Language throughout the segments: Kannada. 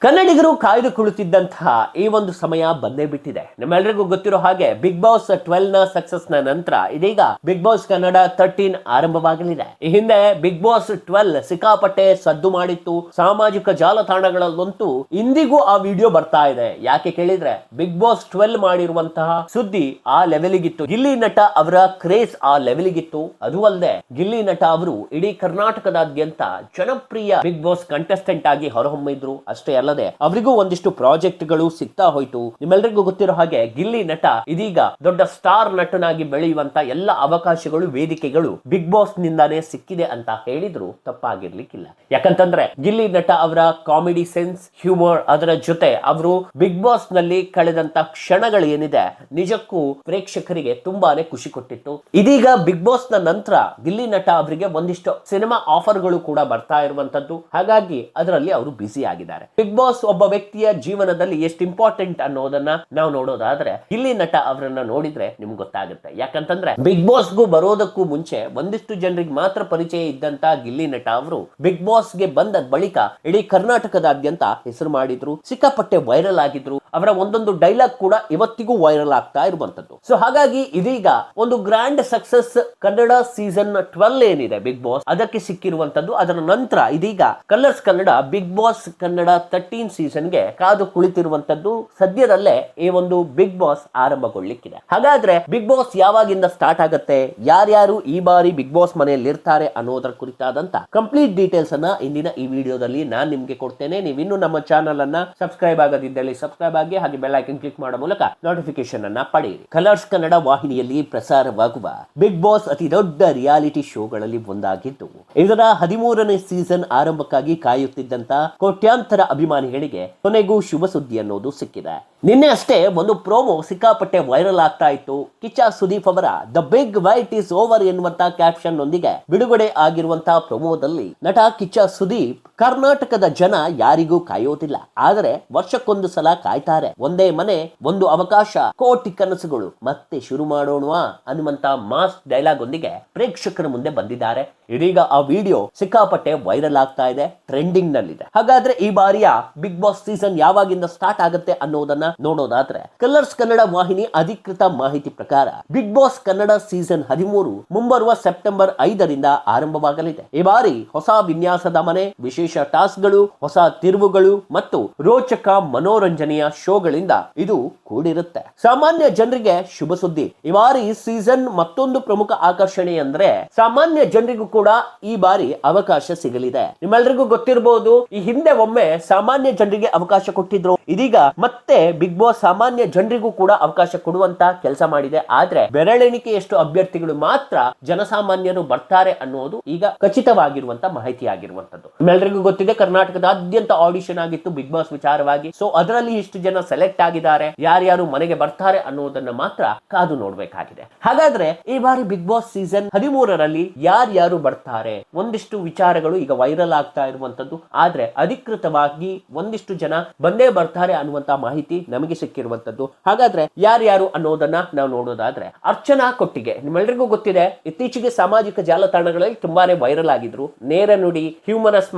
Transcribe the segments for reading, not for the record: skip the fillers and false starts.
ಕನ್ನಡಿಗರು ಕಾಯ್ದು ಕುಳಿತಿದ್ದಂತಹ ಈ ಒಂದು ಸಮಯ ಬಂದೇ ಬಿಟ್ಟಿದೆ. ನಿಮ್ಮೆಲ್ಲರಿಗೂ ಗೊತ್ತಿರೋ ಹಾಗೆ ಬಿಗ್ ಬಾಸ್ 12 ನ ಸಕ್ಸಸ್ ನ ನಂತರ ಇದೀಗ ಬಿಗ್ ಬಾಸ್ ಕನ್ನಡ 13 ಆರಂಭವಾಗಲಿದೆ. ಈ ಹಿಂದೆ ಬಿಗ್ ಬಾಸ್ 12 ಸಿಕ್ಕಾಪಟ್ಟೆ ಸದ್ದು ಮಾಡಿತ್ತು. ಸಾಮಾಜಿಕ ಜಾಲತಾಣಗಳಲ್ಲಂತೂ ಇಂದಿಗೂ ಆ ವಿಡಿಯೋ ಬರ್ತಾ ಇದೆ. ಯಾಕೆ ಕೇಳಿದ್ರೆ ಬಿಗ್ ಬಾಸ್ 12 ಮಾಡಿರುವಂತಹ ಸುದ್ದಿ ಆ ಲೆವೆಲ್ಗಿತ್ತು. ಗಿಲ್ಲಿ ನಟ ಅವರ ಕ್ರೇಜ್ ಆ ಲೆವೆಲ್ಗಿತ್ತು. ಅದು ಅಲ್ಲದೆ ಗಿಲ್ಲಿ ನಟ ಅವರು ಇಡೀ ಕರ್ನಾಟಕದಾದ್ಯಂತ ಜನಪ್ರಿಯ ಬಿಗ್ ಬಾಸ್ ಕಂಟೆಸ್ಟೆಂಟ್ ಆಗಿ ಹೊರಹೊಮ್ಮಿದ್ರು. ಅಷ್ಟೇ ಅಲ್ಲದೆ ಅವರಿಗೂ ಒಂದಿಷ್ಟು ಪ್ರಾಜೆಕ್ಟ್ ಗಳು ಸಿಗ್ತಾ ಹೋಯ್ತು. ನಿಮ್ಮೆಲ್ಲರಿಗೂ ಗೊತ್ತಿರೋ ಹಾಗೆ ಗಿಲ್ಲಿ ನಟ ಇದೀಗ ದೊಡ್ಡ ಸ್ಟಾರ್ ನಟನಾಗಿ ಬೆಳೆಯುವಂತ ಎಲ್ಲ ಅವಕಾಶಗಳು, ವೇದಿಕೆಗಳು ಬಿಗ್ ಬಾಸ್ ನಿಂದಾನೇ ಸಿಕ್ಕಿದೆ ಅಂತ ಹೇಳಿದ್ರು ತಪ್ಪಾಗಿರ್ಲಿಕ್ಕಿಲ್ಲ. ಯಾಕಂತಂದ್ರೆ ಗಿಲ್ಲಿ ನಟ ಅವರ ಕಾಮಿಡಿ ಸೆನ್ಸ್, ಹ್ಯೂಮರ್, ಅದರ ಜೊತೆ ಅವರು ಬಿಗ್ ಬಾಸ್ ನಲ್ಲಿ ಕಳೆದಂತ ಕ್ಷಣಗಳು ಏನಿದೆ ನಿಜಕ್ಕೂ ಪ್ರೇಕ್ಷಕರಿಗೆ ತುಂಬಾನೇ ಖುಷಿ ಕೊಟ್ಟಿತ್ತು. ಇದೀಗ ಬಿಗ್ ಬಾಸ್ ನ ನಂತರ ಗಿಲ್ಲಿ ನಟ ಅವರಿಗೆ ಒಂದಿಷ್ಟು ಸಿನಿಮಾ ಆಫರ್ ಗಳು ಕೂಡ ಬರ್ತಾ ಇರುವಂತದ್ದು. ಹಾಗಾಗಿ ಅದರಲ್ಲಿ ಅವರು ಬ್ಯುಸಿ ಆಗಿದ್ದಾರೆ. ಬಿಗ್ ಬಾಸ್ ಒಬ್ಬ ವ್ಯಕ್ತಿಯ ಜೀವನದಲ್ಲಿ ಎಷ್ಟು ಇಂಪಾರ್ಟೆಂಟ್ ಅನ್ನೋದನ್ನ ನಾವು ನೋಡೋದಾದ್ರೆ ಗಿಲ್ಲಿ ನಟ ಅವರನ್ನ ನೋಡಿದ್ರೆ ನಿಮ್ಗೆ ಗೊತ್ತಾಗುತ್ತೆ. ಯಾಕಂತಂದ್ರೆ ಬಿಗ್ ಬಾಸ್ ಗೂ ಬರೋದಕ್ಕೂ ಮುಂಚೆ ಒಂದಿಷ್ಟು ಜನರಿಗೆ ಮಾತ್ರ ಪರಿಚಯ ಇದ್ದಂತ ಗಿಲ್ಲಿ ನಟ ಅವರು ಬಿಗ್ ಬಾಸ್ ಗೆ ಬಂದ ಬಳಿಕ ಇಡೀ ಕರ್ನಾಟಕದಾದ್ಯಂತ ಹೆಸರು ಮಾಡಿದ್ರು, ಸಿಕ್ಕಾಪಟ್ಟೆ ವೈರಲ್ ಆಗಿದ್ರು. ಅವರ ಒಂದೊಂದು ಡೈಲಾಗ್ ಕೂಡ ಇವತ್ತಿಗೂ ವೈರಲ್ ಆಗ್ತಾ ಇರುವಂತದ್ದು. ಸೊ ಹಾಗಾಗಿ ಇದೀಗ ಒಂದು ಗ್ರ್ಯಾಂಡ್ ಸಕ್ಸಸ್ ಕನ್ನಡ ಸೀಸನ್ 12 ಏನಿದೆ ಬಿಗ್ ಬಾಸ್ ಅದಕ್ಕೆ ಸಿಕ್ಕಿರುವಂತದ್ದು. ಅದರ ನಂತರ ಇದೀಗ Colors Kannada Bigg Boss Kannada 13 ಸೀಸನ್ಗೆ ಕಾದು ಕುಳಿತಿರುವಂತದ್ದು. ಸದ್ಯದಲ್ಲೇ ಈ ಒಂದು ಬಿಗ್ ಬಾಸ್ ಆರಂಭಗೊಳ್ಳಿಕ್ಕಿದೆ. ಹಾಗಾದ್ರೆ ಬಿಗ್ ಬಾಸ್ ಯಾವಾಗಿಂದ ಸ್ಟಾರ್ಟ್ ಆಗುತ್ತೆ, ಯಾರ್ಯಾರು ಈ ಬಾರಿ ಬಿಗ್ ಬಾಸ್ ಮನೆಯಲ್ಲಿ ಇರ್ತಾರೆ ಅನ್ನೋದರ ಕುರಿತಾದಂತ ಕಂಪ್ಲೀಟ್ ಡೀಟೇಲ್ಸ್ ಅನ್ನ ಇಂದಿನ ಈ ವಿಡಿಯೋದಲ್ಲಿ ನಾನು ನಿಮ್ಗೆ ಕೊಡ್ತೇನೆ. ನೀವಿನ್ನು ನಮ್ಮ ಚಾನಲ್ ಅನ್ನ ಸಬ್ಸ್ಕ್ರೈಬ್ ಆಗದಿದ್ದಲ್ಲಿ ಸಬ್ಸ್ಕ್ರೈಬ್ ಆಗಿ, ಹಾಗೆ ಬೆಲ್ ಐಕನ್ ಕ್ಲಿಕ್ ಮಾಡೋ ಮೂಲಕ ನೋಟಿಫಿಕೇಶನ್ ಅನ್ನ ಪಡೆಯಿರಿ. ಕಲರ್ಸ್ ಕನ್ನಡ ವಾಹಿನಿಯಲ್ಲಿ ಪ್ರಸಾರವಾಗುವ ಬಿಗ್ ಬಾಸ್ ಅತಿ ದೊಡ್ಡ ರಿಯಾಲಿಟಿ ಶೋಗಳಲ್ಲಿ ಒಂದಾಗಿದ್ದು, ಇದರ 13ನೇ ಸೀಸನ್ ಆರಂಭಕ್ಕಾಗಿ ಕಾಯುತ್ತಿದ್ದಂತ ಕೋಟ್ಯಾಂತರ ಅಭಿಮಾನಿಗಳಿಗೆ ಕೊನೆಗೂ ಶುಭ ಸುದ್ದಿ ಅನ್ನೋದು ಸಿಕ್ಕಿದೆ. ನಿನ್ನೆ ಅಷ್ಟೇ ಒಂದು ಪ್ರೋಮೋ ಸಿಕ್ಕಾಪಟ್ಟೆ ವೈರಲ್ ಆಗ್ತಾ ಇತ್ತು. ಕಿಚ್ಚ ಸುದೀಪ್ ಅವರ the big white is over ಎನ್ನುವಂತ ಕ್ಯಾಪ್ಷನ್ ನೊಂದಿಗೆ ಬಿಡುಗಡೆ ಆಗಿರುವಂತಹ ಪ್ರೋಮೋದಲ್ಲಿ ನಟ ಕಿಚ್ಚ ಸುದೀಪ್ ಕರ್ನಾಟಕದ ಜನ ಯಾರಿಗೂ ಕಾಯೋದಿಲ್ಲ, ಆದರೆ ವರ್ಷಕ್ಕೊಂದು ಸಲ ಕಾಯ್ತಾರೆ. ಒಂದೇ ಮನೆ, ಒಂದು ಅವಕಾಶ, ಕೋಟಿ ಕನಸುಗಳು, ಮತ್ತೆ ಶುರು ಮಾಡೋಣ ಅನ್ನುವಂತ ಮಾಸ್ ಡೈಲಾಗ್ ಒಂದಿಗೆ ಪ್ರೇಕ್ಷಕರ ಮುಂದೆ ಬಂದಿದ್ದಾರೆ. ಇದೀಗ ಆ ವಿಡಿಯೋ ಸಿಕ್ಕಾಪಟ್ಟೆ ವೈರಲ್ ಆಗ್ತಾ ಇದೆ, ಟ್ರೆಂಡಿಂಗ್ ನಲ್ಲಿದೆ. ಹಾಗಾದ್ರೆ ಈ ಬಾರಿಯ ಬಿಗ್ ಬಾಸ್ ಸೀಸನ್ ಯಾವಾಗಿಂದ ಸ್ಟಾರ್ಟ್ ಆಗುತ್ತೆ ಅನ್ನೋದನ್ನ ನೋಡೋದಾದ್ರೆ ಕಲರ್ಸ್ ಕನ್ನಡ ವಾಹಿನಿ ಅಧಿಕೃತ ಮಾಹಿತಿ ಪ್ರಕಾರ ಬಿಗ್ ಬಾಸ್ ಕನ್ನಡ ಸೀಸನ್ 13 ಮುಂಬರುವ ಸೆಪ್ಟೆಂಬರ್ 5ರಿಂದ ಆರಂಭವಾಗಲಿದೆ. ಈ ಬಾರಿ ಹೊಸ ವಿನ್ಯಾಸದ ಮನೆ, ವಿಶೇಷ ಟಾಸ್ಕ್ಗಳು, ಹೊಸ ತಿರುವುಗಳು ಮತ್ತು ರೋಚಕ ಮನೋರಂಜನೆಯ ಶೋಗಳಿಂದ ಇದು ಕೂಡಿರುತ್ತೆ. ಸಾಮಾನ್ಯ ಜನರಿಗೆ ಶುಭ ಸುದ್ದಿ. ಈ ಬಾರಿ ಸೀಸನ್ ಮತ್ತೊಂದು ಪ್ರಮುಖ ಆಕರ್ಷಣೆ ಅಂದ್ರೆ ಸಾಮಾನ್ಯ ಜನರಿಗೂ ಕೂಡ ಈ ಬಾರಿ ಅವಕಾಶ ಸಿಗಲಿದೆ. ನಿಮ್ಮೆಲ್ಲರಿಗೂ ಗೊತ್ತಿರಬಹುದು, ಈ ಹಿಂದೆ ಒಮ್ಮೆ ಸಾಮಾನ್ಯ ಜನರಿಗೆ ಅವಕಾಶ ಕೊಟ್ಟಿದ್ರು. ಇದೀಗ ಮತ್ತೆ ಬಿಗ್ ಬಾಸ್ ಸಾಮಾನ್ಯ ಜನರಿಗೂ ಕೂಡ ಅವಕಾಶ ಕೊಡುವಂತ ಕೆಲಸ ಮಾಡಿದೆ. ಆದ್ರೆ ಬೆರಳೆಣಿಕೆಯಷ್ಟು ಅಭ್ಯರ್ಥಿಗಳು ಮಾತ್ರ ಜನಸಾಮಾನ್ಯರು ಬರ್ತಾರೆ ಅನ್ನೋದು ಈಗ ಖಚಿತವಾಗಿರುವಂತ ಮಾಹಿತಿ ಆಗಿರುವಂತದ್ದು. ನಿಮ್ಮೆಲ್ಲರಿಗೂ ಗೊತ್ತಿದೆ, ಕರ್ನಾಟಕದಾದ್ಯಂತ ಆಡಿಷನ್ ಆಗಿತ್ತು ಬಿಗ್ ಬಾಸ್ ವಿಚಾರವಾಗಿ. ಸೊ ಅದರಲ್ಲಿ ಇಷ್ಟು ಜನ ಸೆಲೆಕ್ಟ್ ಆಗಿದ್ದಾರೆ, ಯಾರ್ಯಾರು ಮನೆಗೆ ಬರ್ತಾರೆ ಅನ್ನೋದನ್ನ ಮಾತ್ರ ಕಾದು ನೋಡ್ಬೇಕಾಗಿದೆ. ಹಾಗಾದ್ರೆ ಈ ಬಾರಿ ಬಿಗ್ ಬಾಸ್ ಸೀಸನ್ 13ರಲ್ಲಿ ಯಾರ್ಯಾರು ಬರ್ತಾರೆ, ಒಂದಿಷ್ಟು ವಿಚಾರಗಳು ಈಗ ವೈರಲ್ ಆಗ್ತಾ ಇರುವಂತದ್ದು. ಆದ್ರೆ ಅಧಿಕೃತವಾಗಿ ಒಂದಿಷ್ಟು ಜನ ಬಂದೇ ಬರ್ತಾರೆ ಅನ್ನುವಂತ ಮಾಹಿತಿ ನಮಗೆ ಸಿಕ್ಕಿರುವಂತದ್ದು. ಹಾಗಾದ್ರೆ ಯಾರ್ಯಾರು ಅನ್ನೋದನ್ನ ನಾವು ನೋಡೋದಾದ್ರೆ ಅರ್ಚನಾ ಕೊಟ್ಟಿಗೆ, ನಿಮ್ಮೆಲ್ಲರಿಗೂ ಗೊತ್ತಿದೆ, ಇತ್ತೀಚೆಗೆ ಸಾಮಾಜಿಕ ಜಾಲತಾಣಗಳಲ್ಲಿ ತುಂಬಾನೇ ವೈರಲ್ ಆಗಿದ್ರು. ನೇರ ನುಡಿ, ಹ್ಯೂಮರಸ್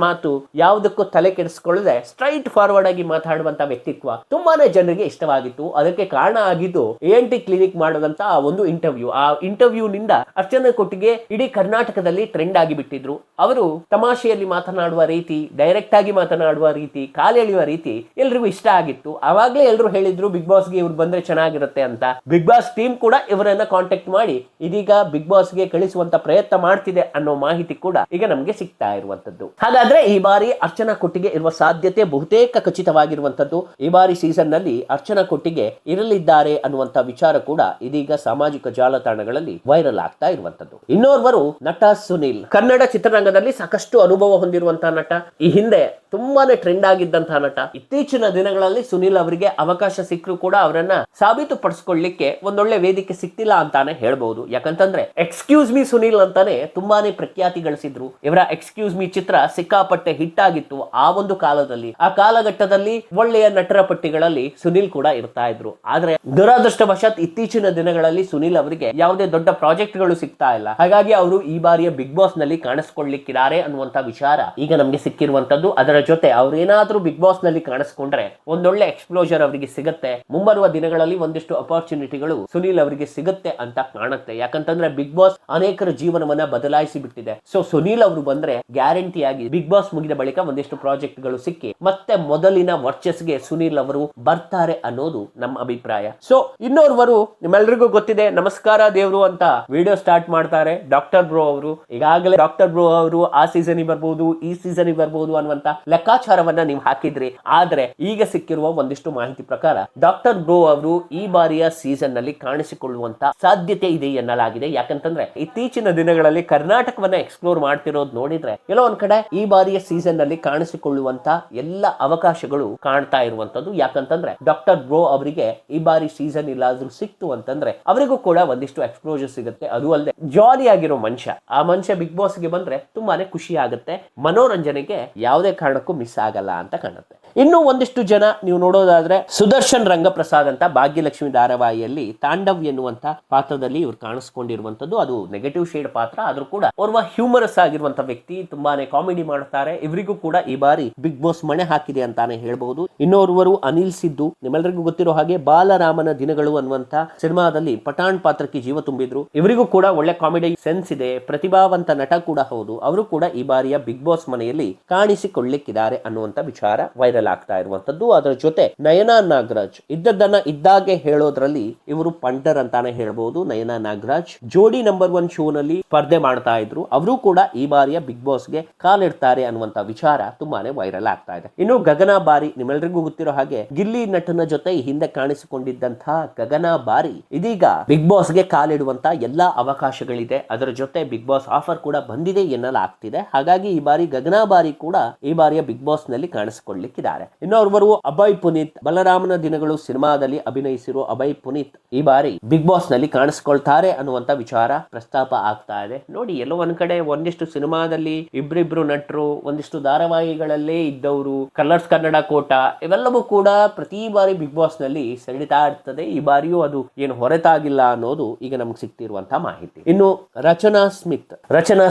ಮಾತು, ಯಾವುದಕ್ಕೂ ತಲೆ ಕೆಡಿಸಿಕೊಳ್ಳದೆ ಸ್ಟ್ರೈಟ್ ಫಾರ್ವರ್ಡ್ ಆಗಿ ಮಾತಾಡುವಂತ ವ್ಯಕ್ತಿತ್ವ ತುಂಬಾನೇ ಜನರಿಗೆ ಇಷ್ಟವಾಗಿತ್ತು. ಅದಕ್ಕೆ ಕಾರಣ ಆಗಿದ್ದು ANT ಕ್ಲಿನಿಕ್ ಮಾಡದಂತ ಒಂದು ಇಂಟರ್ವ್ಯೂ. ಆ ಇಂಟರ್ವ್ಯೂ ನಿಂದ ಅರ್ಚನಾ ಕೊಟ್ಟಿಗೆ ಇಡೀ ಕರ್ನಾಟಕದಲ್ಲಿ ಟ್ರೆಂಡ್ ಆಗಿ ಬಿಟ್ಟಿದ್ರು. ಅವರು ತಮಾಷೆಯಲ್ಲಿ ಮಾತನಾಡುವ ರೀತಿ, ಡೈರೆಕ್ಟ್ ಆಗಿ ಮಾತನಾಡುವ ರೀತಿ, ಕಾಲೆಳೆಯುವ ರೀತಿ ಎಲ್ರಿಗೂ ಇಷ್ಟ ಆಗಿತ್ತು. ಅವಾಗ್ಲೇ ಎಲ್ರು ಹೇಳಿದ್ರು ಬಿಗ್ ಬಾಸ್ ಗೆ ಇವ್ರು ಬಂದ್ರೆ ಚೆನ್ನಾಗಿರುತ್ತೆ ಅಂತ. ಬಿಗ್ ಬಾಸ್ ಟೀಮ್ ಕೂಡ ಇವರನ್ನ ಕಾಂಟ್ಯಾಕ್ಟ್ ಮಾಡಿ ಇದೀಗ ಬಿಗ್ ಬಾಸ್ ಗೆ ಕಳಿಸುವಂತ ಪ್ರಯತ್ನ ಮಾಡ್ತಿದೆ ಅನ್ನೋ ಮಾಹಿತಿ ಕೂಡ ಈಗ ನಮ್ಗೆ ಸಿಗ್ತಾ ಇರುವಂತದ್ದು. ಹಾಗಾದ್ರೆ ಈ ಬಾರಿ ಅರ್ಚನಾ ಕೊಟ್ಟಿಗೆ ಇರುವ ಸಾಧ್ಯತೆ ಬಹುತೇಕ ಖಚಿತವಾಗಿರುವಂತದ್ದು. ಈ ಬಾರಿ ಸೀಸನ್ ನಲ್ಲಿ ಅರ್ಚನಾ ಕೊಟ್ಟಿಗೆ ಇರಲಿದ್ದಾರೆ ಅನ್ನುವಂತ ವಿಚಾರ ಕೂಡ ಇದೀಗ ಸಾಮಾಜಿಕ ಜಾಲತಾಣಗಳಲ್ಲಿ ವೈರಲ್ ಆಗ್ತಾ ಇರುವಂತದ್ದು. ಇನ್ನೋರ್ವರು ನಟ ಸುನಿಲ್, ಕನ್ನಡ ಚಿತ್ರರಂಗದಲ್ಲಿ ಸಾಕಷ್ಟು ಅನುಭವ ಹೊಂದಿರುವಂತಹ ನಟ, ಈ ಹಿಂದೆ ತುಂಬಾನೇ ಟ್ರೆಂಡ್ ಆಗಿದ್ದಂತಹ ನಟ. ಇತ್ತೀಚಿನ ದಿನಗಳಲ್ಲಿ ಸುನಿಲ್ ಅವರಿಗೆ ಅವಕಾಶ ಸಿಕ್ಕರೂ ಕೂಡ ಅವರನ್ನ ಸಾಬೀತು ಪಡಿಸ್ಕೊಳ್ಳಿಕ್ಕೆ ಒಂದೊಳ್ಳೆ ವೇದಿಕೆ ಸಿಕ್ತಿಲ್ಲ ಅಂತಾನೆ ಹೇಳ್ಬಹುದು. ಯಾಕಂತಂದ್ರೆ ಎಕ್ಸ್ಕ್ಯೂಸ್ ಮೀ ಸುನೀಲ್ ಅಂತಾನೆ ತುಂಬಾನೇ ಪ್ರಖ್ಯಾತಿ ಗಳಿಸಿದ್ರು. ಇವರ ಎಕ್ಸ್ಕ್ಯೂಸ್ ಮೀ ಚಿತ್ರ ಸಿಕ್ಕಾಪಟ್ಟೆ ಹಿಟ್ ಆಗಿತ್ತು ಆ ಒಂದು ಕಾಲದಲ್ಲಿ. ಆ ಕಾಲಘಟ್ಟದಲ್ಲಿ ಒಳ್ಳೆಯ ನಟರ ಪಟ್ಟಿಗಳಲ್ಲಿ ಸುನೀಲ್ ಕೂಡ ಇರ್ತಾ ಇದ್ರು. ಆದ್ರೆ ದುರದೃಷ್ಟವಶಾತ್ ಇತ್ತೀಚಿನ ದಿನಗಳಲ್ಲಿ ಸುನೀಲ್ ಅವರಿಗೆ ಯಾವುದೇ ದೊಡ್ಡ ಪ್ರಾಜೆಕ್ಟ್ ಗಳು ಸಿಗ್ತಾ ಇಲ್ಲ. ಹಾಗಾಗಿ ಅವರು ಈ ಬಾರಿಯ ಬಿಗ್ ಬಾಸ್ ನಲ್ಲಿ ಕಾಣಿಸ್ಕೊಳ್ಳಿಕ್ಕಿದ್ದಾರೆ ಅನ್ನುವಂತ ವಿಚಾರ ಈಗ ನಮ್ಗೆ ಸಿಕ್ಕಿರುವಂತದ್ದು. ಅದರ ಜೊತೆ ಅವ್ರು ಏನಾದ್ರೂ ಬಿಗ್ ಬಾಸ್ ನಲ್ಲಿ ಕಾಣಿಸ್ಕೊಂಡ್ರೆ ಒಂದೊಳ್ಳೆ ಎಕ್ಸ್ಪ್ಲೋಜರ್ ಅವರಿಗೆ ಸಿಗುತ್ತೆ. ಮುಂಬರುವ ದಿನಗಳಲ್ಲಿ ಒಂದಿಷ್ಟು ಅಪರ್ಚುನಿಟಿಗಳು ಸುನೀಲ್ ಅವರಿಗೆ ಸಿಗುತ್ತೆ ಅಂತ ಕಾಣುತ್ತೆ. ಯಾಕಂತಂದ್ರೆ ಬಿಗ್ ಬಾಸ್ ಅನೇಕರ ಜೀವನವನ್ನ ಬದಲಾಯಿಸಿ ಬಿಟ್ಟಿದೆ. ಸೊ ಸುನೀಲ್ ಅವರು ಬಂದ್ರೆ ಗ್ಯಾರಂಟಿಯಾಗಿ ಬಿಗ್ ಬಾಸ್ ಮುಗಿದ ಬಳಿಕ ಒಂದಿಷ್ಟು ಪ್ರಾಜೆಕ್ಟ್ ಗಳು ಸಿಕ್ಕಿ ಮತ್ತೆ ಮೊದಲಿನ ವರ್ಚಸ್ಗೆ ಸುನೀಲ್ ಅವರು ಬರ್ತಾರೆ ಅನ್ನೋದು ನಮ್ಮ ಅಭಿಪ್ರಾಯ. ಸೊ ಇನ್ನೋರ್ವರು ನಿಮ್ಮೆಲ್ಲರಿಗೂ ಗೊತ್ತಿದೆ, ನಮಸ್ಕಾರ ದೇವ್ರು ಅಂತ ವಿಡಿಯೋ ಸ್ಟಾರ್ಟ್ ಮಾಡ್ತಾರೆ ಡಾಕ್ಟರ್ ಬ್ರೋ ಅವರು. ಈಗಾಗಲೇ ಡಾಕ್ಟರ್ ಬ್ರೋ ಅವರು ಆ ಸೀಸನ್ ಬರ್ಬೋದು, ಈ ಸೀಸನ್ ಬರ್ಬೋದು ಅನ್ನುವಂತ ಲೆಕ್ಕಾಚಾರವನ್ನ ನೀವು ಹಾಕಿದ್ರಿ. ಆದ್ರೆ ಈಗ ಸಿಕ್ಕಿರುವ ಒಂದಿಷ್ಟು ಮಾಹಿತಿ ಪ್ರಕಾರ ಡಾಕ್ಟರ್ ಬ್ರೋ ಅವರು ಈ ಬಾರಿಯ ಸೀಸನ್ ನಲ್ಲಿ ಕಾಣಿಸಿಕೊಳ್ಳುವಂತ ಸಾಧ್ಯತೆ ಇದೆ ಎನ್ನಲಾಗಿದೆ. ಯಾಕಂತಂದ್ರೆ ಇತ್ತೀಚಿನ ದಿನಗಳಲ್ಲಿ ಕರ್ನಾಟಕವನ್ನ ಎಕ್ಸ್ಪ್ಲೋರ್ ಮಾಡ್ತಿರೋದು ನೋಡಿದ್ರೆ ಎಲ್ಲೋ ಒಂದ್ ಕಡೆ ಈ ಬಾರಿಯ ಸೀಸನ್ ನಲ್ಲಿ ಕಾಣಿಸಿಕೊಳ್ಳುವಂತ ಎಲ್ಲ ಅವಕಾಶಗಳು ಕಾಣ್ತಾ ಇರುವಂತದ್ದು. ಯಾಕಂತಂದ್ರೆ ಡಾಕ್ಟರ್ ಬ್ರೋ ಅವರಿಗೆ ಈ ಬಾರಿ ಸೀಸನ್ ಇಲ್ಲಾದ್ರೂ ಸಿಕ್ತು ಅಂತಂದ್ರೆ ಅವರಿಗೂ ಕೂಡ ಒಂದಿಷ್ಟು ಎಕ್ಸ್ಪ್ಲೋಜರ್ ಸಿಗುತ್ತೆ. ಅದು ಅಲ್ಲದೆ ಜಾಲಿ ಆಗಿರೋ ಮನುಷ್ಯ, ಆ ಮನುಷ್ಯ ಬಿಗ್ ಬಾಸ್ ಗೆ ಬಂದ್ರೆ ತುಂಬಾನೇ ಖುಷಿ ಆಗುತ್ತೆ. ಮನೋರಂಜನೆಗೆ ಯಾವುದೇ ಕಾರಣಕ್ಕೂ ಮಿಸ್ ಆಗಲ್ಲ ಅಂತ ಕಾಣುತ್ತೆ. ಇನ್ನು ಒಂದಿಷ್ಟು ಜನ ನೀವು ನೋಡೋದಾದ್ರೆ ಸುದರ್ಶನ್ ರಂಗಪ್ರಸಾದ್ ಅಂತ ಭಾಗ್ಯಲಕ್ಷ್ಮಿ ಧಾರಾವಾಹಿಯಲ್ಲಿ ತಾಂಡವ್ ಎನ್ನುವಂತ ಪಾತ್ರದಲ್ಲಿ ಇವ್ರು ಕಾಣಿಸ್ಕೊಂಡಿರುವಂತದ್ದು. ಅದು ನೆಗೆಟಿವ್ ಶೇಡ್ ಪಾತ್ರ, ಆದ್ರೂ ಕೂಡ ಓರ್ವ ಹ್ಯೂಮರಸ್ ಆಗಿರುವಂತ ವ್ಯಕ್ತಿ, ತುಂಬಾನೇ ಕಾಮಿಡಿ ಮಾಡ್ತಾರೆ. ಇವರಿಗೂ ಕೂಡ ಈ ಬಾರಿ ಬಿಗ್ ಬಾಸ್ ಮಣೆ ಹಾಕಿದೆ ಅಂತಾನೆ ಹೇಳ್ಬಹುದು. ಇನ್ನೋರ್ವರು ಅನಿಲ್ ಸಿದ್ದು, ನಿಮ್ಮೆಲ್ಲರಿಗೂ ಗೊತ್ತಿರೋ ಹಾಗೆ ಬಾಲರಾಮನ ದಿನಗಳು ಅನ್ನುವಂತ ಸಿನಿಮಾದಲ್ಲಿ ಪಠಾಣ್ ಪಾತ್ರಕ್ಕೆ ಜೀವ ತುಂಬಿದ್ರು. ಇವರಿಗೂ ಕೂಡ ಒಳ್ಳೆ ಕಾಮಿಡಿ ಸೆನ್ಸ್ ಇದೆ, ಪ್ರತಿಭಾವಂತ ನಟ ಕೂಡ ಹೌದು. ಅವರು ಕೂಡ ಈ ಬಾರಿಯ ಬಿಗ್ ಬಾಸ್ ಮನೆಯಲ್ಲಿ ಕಾಣಿಸಿಕೊಳ್ಳಿಕ್ಕಿದ್ದಾರೆ ಅನ್ನುವಂತ ವಿಚಾರ ವೈರಲ್ ಆಗ್ತಾ ಇರುವಂತದ್ದು. ಅದರ ಜೊತೆ ನಯನಾ ನಾಗರಾಜ್ ಇದ್ದದ್ದನ್ನ ಇದ್ದಾಗೆ ಹೇಳೋದ್ರಲ್ಲಿ ಇವರು ಪಂಟರ್ ಅಂತಾನೆ ಹೇಳ್ಬಹುದು. ನಯನಾ ನಾಗರಾಜ್ ಜೋಡಿ ನಂಬರ್ 1 ಶೋ ನಲ್ಲಿ ಸ್ಪರ್ಧೆ ಮಾಡ್ತಾ ಇದ್ರು. ಅವರು ಕೂಡ ಈ ಬಾರಿಯ ಬಿಗ್ ಬಾಸ್ ಗೆ ಕಾಲಿಡ್ತಾರೆ ಅನ್ನುವಂತ ವಿಚಾರ ತುಂಬಾನೇ ವೈರಲ್ ಆಗ್ತಾ ಇದೆ. ಇನ್ನು ಗಗನ ಬಾರಿ, ನಿಮ್ಮೆಲ್ಲರಿಗೂ ಗೊತ್ತಿರೋ ಹಾಗೆ ಗಿಲ್ಲಿ ನಟನ ಜೊತೆ ಹಿಂದೆ ಕಾಣಿಸಿಕೊಂಡಿದ್ದಂತಹ ಗಗನ ಬಾರಿ ಇದೀಗ ಬಿಗ್ ಬಾಸ್ ಗೆ ಕಾಲಿಡುವಂತ ಎಲ್ಲಾ ಅವಕಾಶಗಳಿದೆ. ಅದರ ಜೊತೆ ಬಿಗ್ ಬಾಸ್ ಆಫರ್ ಕೂಡ ಬಂದಿದೆ ಎನ್ನಲಾಗ್ತಿದೆ. ಹಾಗಾಗಿ ಈ ಬಾರಿ ಗಗನ ಬಾರಿ ಕೂಡ ಈ ಬಾರಿಯ ಬಿಗ್ ಬಾಸ್ ನಲ್ಲಿ ಕಾಣಿಸಿಕೊಳ್ಳಲಿಕ್ಕಿದ್ದಾರೆ. ಇನ್ನೊರ್ವರು ಅಭಯ್ ಪುನೀತ್, ಬಲರಾಮನ ದಿನಗಳು ಸಿನಿಮಾದಲ್ಲಿ ಅಭಿನಯಿಸಿರುವ ಅಭಯ್ ಪುನೀತ್ ಈ ಬಾರಿ ಬಿಗ್ ಬಾಸ್ ನಲ್ಲಿ ಕಾಣಿಸಿಕೊಳ್ತಾರೆ ಅನ್ನುವಂತ ವಿಚಾರ ಪ್ರಸ್ತಾಪ ಆಗ್ತಾ ಇದೆ. ನೋಡಿ, ಎಲ್ಲೋ ಒಂದ್ ಕಡೆ ಒಂದಿಷ್ಟು ಸಿನಿಮಾದಲ್ಲಿ ಇಬ್ರಿಬ್ರು ನಟರು, ಒಂದಿಷ್ಟು ಧಾರಾವಾಹಿಗಳಲ್ಲೇ ಇದ್ದವರು, ಕಲರ್ಸ್ ಕನ್ನಡ ಕೋಟ ಇವೆಲ್ಲವೂ ಕೂಡ ಪ್ರತಿ ಬಾರಿ ಬಿಗ್ ಬಾಸ್ ನಲ್ಲಿ ಸೆಳಿತಾ ಇರ್ತದೆ. ಈ ಬಾರಿಯೂ ಅದು ಏನು ಹೊರತಾಗಿಲ್ಲ ಅನ್ನೋದು ಈಗ ನಮ್ಗೆ ಸಿಗ್ತಿರುವಂತಹ ಮಾಹಿತಿ. ಇನ್ನು ರಚನಾ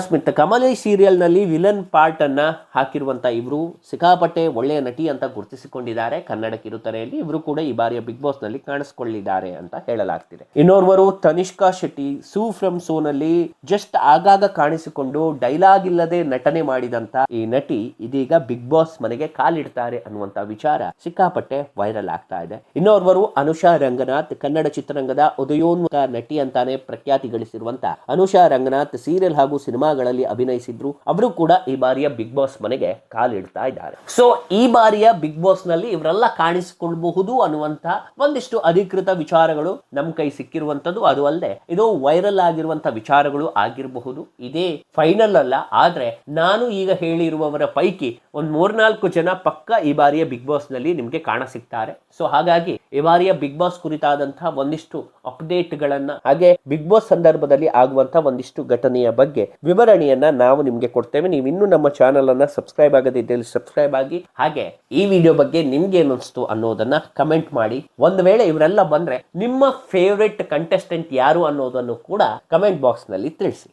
ಸ್ಮಿತ್ ಕಮಲಿ ಸೀರಿಯಲ್ ನಲ್ಲಿ ವಿಲನ್ ಪಾರ್ಟ್ ಅನ್ನ ಹಾಕಿರುವಂತ ಇವರು ಸಿಕ್ಕಾಪಟ್ಟೆ ಒಳ್ಳೆಯ ನಟಿ ಅಂತ ಗುರುತಿಸಿಕೊಂಡಿದ್ದಾರೆ ಕನ್ನಡ ಕಿರುತೆರೆಯಲ್ಲಿ. ಇವರು ಕೂಡ ಈ ಬಾರಿಯ ಬಿಗ್ ಬಾಸ್ ನಲ್ಲಿ ಕಾಣಿಸಿಕೊಳ್ಳಿದ್ದಾರೆ ಅಂತ ಹೇಳಲಾಗ್ತಿದೆ. ಇನ್ನೋರ್ವರು ತನಿಷ್ಕಾ ಶೆಟ್ಟಿ, ಸೂ ಫ್ರಮ್ ಸೋ ನಲ್ಲಿ ಜಸ್ಟ್ ಆಗಾಗ ಕಾಣಿಸಿಕೊಂಡು ಡೈಲಾಗ್ ಇಲ್ಲದೆ ನಟನೆ ಮಾಡಿದಂತ ಈ ನಟಿ ಇದೀಗ ಬಿಗ್ ಬಾಸ್ ಮನೆಗೆ ಕಾಲಿಡ್ತಾರೆ ಅನ್ನುವಂತ ವಿಚಾರ ಸಿಕ್ಕಾಪಟ್ಟೆ ವೈರಲ್ ಆಗ್ತಾ ಇದೆ. ಇನ್ನೋರ್ವರು ಅನುಷಾ ರಂಗನಾಥ್, ಕನ್ನಡ ಚಿತ್ರರಂಗದ ಉದಯೋನ್ಮುಖ ನಟಿ ಅಂತಾನೆ ಪ್ರಖ್ಯಾತಿ ಗಳಿಸಿರುವಂತ ಅನುಷಾ ರಂಗನಾಥ್ ಸೀರಿಯಲ್ ಹಾಗೂ ಸಿನಿಮಾಗಳಲ್ಲಿ ಅಭಿನಯಿಸಿದ್ರು. ಅವರು ಕೂಡ ಈ ಬಾರಿಯ ಬಿಗ್ ಬಾಸ್ ಮನೆಗೆ ಕಾಲಿಡ್ತಾ ಇದ್ದಾರೆ. ಸೊ ಈ ಬಾರಿಯ ಬಿಗ್ ಬಾಸ್ ನಲ್ಲಿ ಇವರೆಲ್ಲ ಕಾಣಿಸಿಕೊಳ್ಳಬಹುದು ಅನ್ನುವಂತ ಒಂದಿಷ್ಟು ಅಧಿಕೃತ ವಿಚಾರಗಳು ನಮ್ಮ ಕೈ ಸಿಕ್ಕಿರುವಂತದ್ದು. ಅದು ಅಲ್ಲದೆ ಇದು ವೈರಲ್ ಆಗಿರುವಂತ ವಿಚಾರಗಳು ಆಗಿರಬಹುದು. ಇದೇ ಫೈನಲ್ ಅಲ್ಲ, ಆದ್ರೆ ನಾನು ಈಗ ಹೇಳಿರುವವರ ಪೈಕಿ ಒಂದ್ 3-4 ಜನ ಪಕ್ಕ ಈ ಬಾರಿಯ ಬಿಗ್ ಬಾಸ್ ನಲ್ಲಿ ನಿಮ್ಗೆ ಕಾಣ ಸಿಗ್ತಾರೆ. ಸೊ ಹಾಗಾಗಿ ಈ ಬಾರಿಯ ಬಿಗ್ ಬಾಸ್ ಕುರಿತಾದಂತಹ ಒಂದಿಷ್ಟು ಅಪ್ಡೇಟ್ ಗಳನ್ನ, ಹಾಗೆ ಬಿಗ್ ಬಾಸ್ ಸಂದರ್ಭದಲ್ಲಿ ಆಗುವಂತಹ ಒಂದಿಷ್ಟು ಘಟನೆಯ ಬಗ್ಗೆ ವಿವರಣೆಯನ್ನ ನಾವು ನಿಮ್ಗೆ ಕೊಡ್ತೇವೆ. ನೀವು ಇನ್ನೂ ನಮ್ಮ ಚಾನೆಲ್ ಅನ್ನ ಸಬ್ಸ್ಕ್ರೈಬ್ ಆಗದಿದ್ದಲ್ಲಿ ಸಬ್ಸ್ಕ್ರೈಬ್ ಆಗಿ. ಹಾಗೆ ಈ ವಿಡಿಯೋ ಬಗ್ಗೆ ನಿಮ್ಗೆ ಏನಿಸ್ತು ಅನ್ನೋದನ್ನ ಕಮೆಂಟ್ ಮಾಡಿ. ಒಂದು ವೇಳೆ ಇವರೆಲ್ಲ ಬಂದ್ರೆ ನಿಮ್ಮ ಫೇವರೆಟ್ ಕಂಟೆಸ್ಟೆಂಟ್ ಯಾರು ಅನ್ನೋದನ್ನು ಕೂಡ ಕಮೆಂಟ್ ಬಾಕ್ಸ್ ನಲ್ಲಿ ತಿಳಿಸಿ.